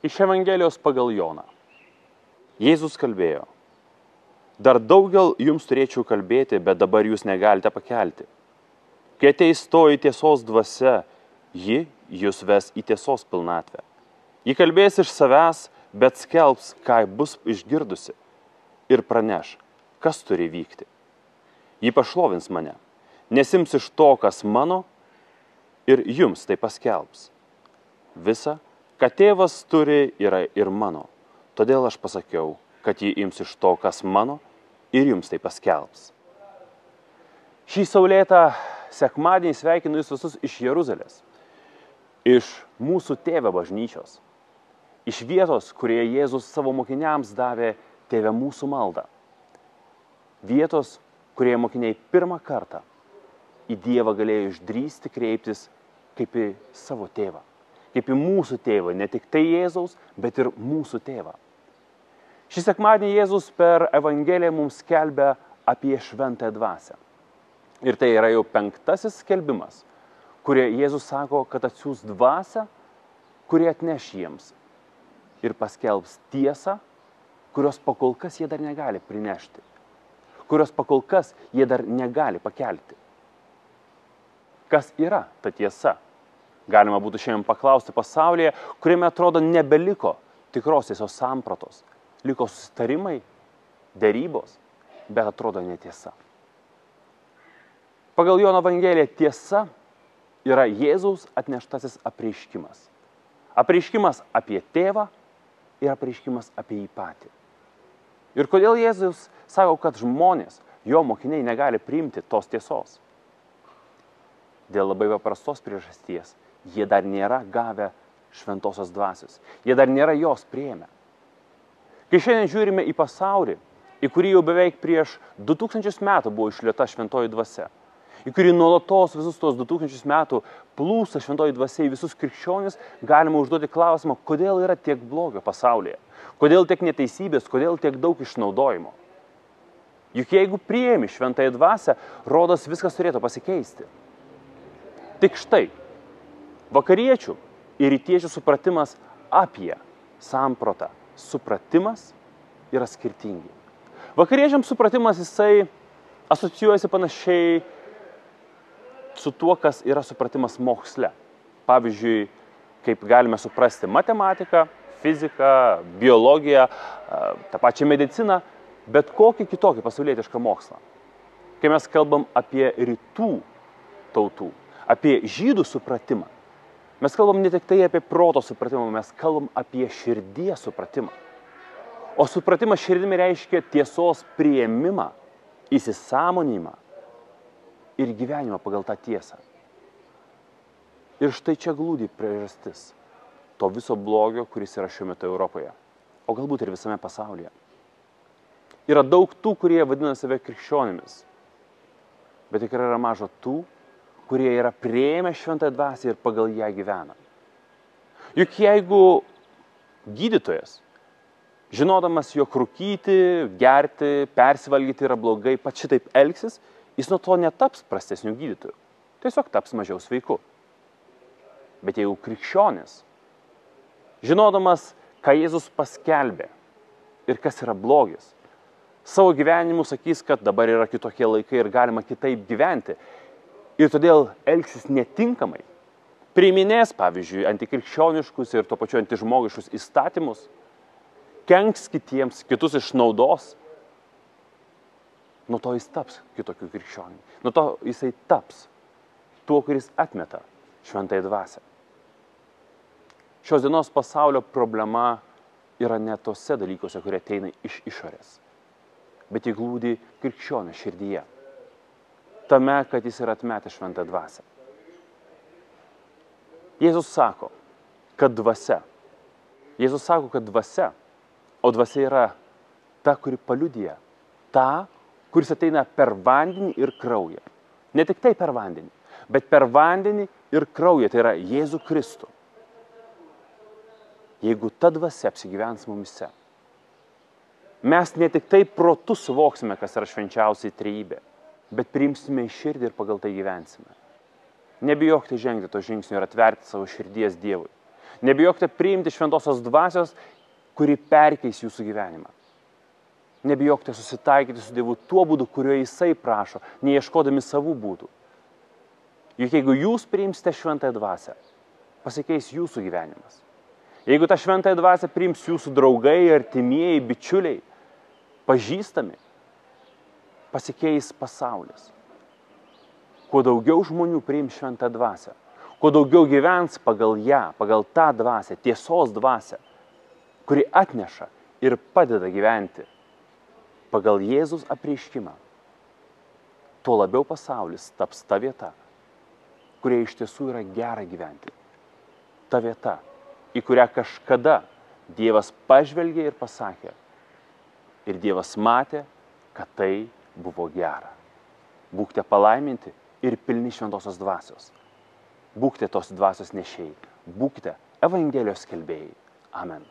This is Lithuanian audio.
Iš Evangelijos pagal Joną. Jėzus kalbėjo: dar daugel jums turėčiau kalbėti, bet dabar jūs negalite pakelti. Kai ateis toji tiesos dvasia, ji jūs ves į tiesos pilnatvę. Ji kalbės iš savęs, bet skelbs, ką bus išgirdusi, ir praneš, kas turi vykti. Ji pašlovins mane, nesims iš to, kas mano, ir jums tai paskelbs. Visa, ką tėvas turi, yra ir mano. Todėl aš pasakiau, kad ji ims iš to, kas mano, ir jums tai paskelbs. Šį saulėtą sekmadienį sveikinu jūs visus iš Jeruzalės, iš mūsų tėvo bažnyčios, iš vietos, kurioje Jėzus savo mokiniams davė Tėve mūsų maldą. Vietos, kurioje mokiniai pirmą kartą į Dievą galėjo išdrįsti kreiptis kaip į savo tėvą, kaip į mūsų tėvą, ne tik tai Jėzaus, bet ir mūsų tėvą. Šį sekmadienį Jėzus per Evangeliją mums skelbia apie šventąją dvasią. Ir tai yra jau 5. skelbimas, kurie Jėzus sako, kad atsiųs dvasią, kurie atneš jiems ir paskelbs tiesą, kurios pakol kas jie dar negali prinešti, kurios pakol kas jie dar negali pakelti. Kas yra ta tiesa? Galima būtų šiandien paklausti pasaulyje, kuriame atrodo nebeliko tikros tiesos sampratos. Liko susitarimai, derybos, bet atrodo netiesa. Pagal Jono Evangeliją tiesa yra Jėzaus atneštasis apreiškimas. Apreiškimas apie tėvą ir apreiškimas apie jį patį. Ir kodėl Jėzus sako, kad žmonės, jo mokiniai, negali priimti tos tiesos? Dėl labai paprastos priežasties. Jie dar nėra gavę šventosios dvasios. Jie dar nėra jos priėmę. Kai šiandien žiūrime į pasaulį, į kurį jau beveik prieš 2000 metų buvo išlieta šventoji dvasia, į kurį nuolatos visus tos 2000 metų plūsta šventoji dvasia į visus krikščionis, galima užduoti klausimą, kodėl yra tiek blogio pasaulyje, kodėl tiek neteisybės, kodėl tiek daug išnaudojimo. Juk jeigu priėmi šventąją dvasią, rodos viskas turėtų pasikeisti. Tik štai, vakariečių ir rytiečių supratimas apie sampratą, supratimas yra skirtingi. Vakariečiams supratimas jisai asocijuojasi panašiai su tuo, kas yra supratimas moksle. Pavyzdžiui, kaip galime suprasti matematiką, fiziką, biologiją, tą pačią mediciną, bet kokį kitokį pasaulietišką mokslą. Kai mes kalbam apie rytų tautų, apie žydų supratimą, mes kalbam ne tik tai apie proto supratimą, mes kalbam apie širdies supratimą. O supratimas širdimi reiškia tiesos priėmimą, įsisąmoninimą ir gyvenimą pagal tą tiesą. Ir štai čia glūdi priežastis to viso blogio, kuris yra šiuo metu Europoje, o galbūt ir visame pasaulyje. Yra daug tų, kurie vadina save krikščionimis, bet tikrai yra maža tų, kurie yra priėmę šventąją dvasią ir pagal ją gyvena. Juk jeigu gydytojas, žinodamas, jog rūkyti, gerti, persivalgyti yra blogai, pats šitaip elgsis, jis nuo to netaps prastesniu gydytoju. Tiesiog taps mažiau sveiku. Bet jeigu krikščionis, žinodamas, ką Jėzus paskelbė ir kas yra blogis, savo gyvenimu sakys, kad dabar yra kitokie laikai ir galima kitaip gyventi, ir todėl elgsis netinkamai, priiminės, pavyzdžiui, antikrikščioniškus ir tuo pačiu antižmogiškus įstatymus, kenks kitiems, kitus išnaudos, nuo to jis taps kitokiu krikščioniu. Nuo to jisai taps tuo, kuris atmeta šventąją dvasią. Šios dienos pasaulio problema yra ne tose dalykuose, kurie ateina iš išorės, bet jie glūdi krikščionio širdyje. Tame, kad jis yra atmetęs šventąją dvasią. Jėzus sako, kad dvasia. Jėzus sako, kad dvasia, o dvasia yra ta, kuri paliudija, ta, kuris ateina per vandenį ir kraują. Ne tik tai per vandenį, bet per vandenį ir kraują, tai yra Jėzų Kristų. Jeigu ta dvasia apsigyvens mumise, mes ne tik tai protu suvoksime, kas yra švenčiausiai trejybė, bet priimsime į širdį ir pagal tai gyvensime. Nebijokite žengti to žingsnio ir atverti savo širdies Dievui. Nebijokite priimti šventosios dvasios, kuri perkeis jūsų gyvenimą. Nebijokite susitaikyti su Dievu tuo būdu, kuriuo Jisai prašo, neieškodami savų būdų. Juk jeigu jūs priimsite šventąją dvasią, pasikeis jūsų gyvenimas. Jeigu tą šventąją dvasią priims jūsų draugai, artimieji, bičiuliai, pažįstami, pasikeis pasaulis. Kuo daugiau žmonių priims šventą dvasią, kuo daugiau gyvens pagal ją, pagal tą dvasią, tiesos dvasią, kuri atneša ir padeda gyventi pagal Jėzus apreiškimą, tuo labiau pasaulis taps ta vieta, kurioje iš tiesų yra gera gyventi. Ta vieta, į kurią kažkada Dievas pažvelgė ir pasakė. Ir Dievas matė, kad tai buvo gera. Būkite palaiminti ir pilni šventosios dvasios. Būkite tos dvasios nešėjai. Būkite Evangelijos skelbėjai. Amen.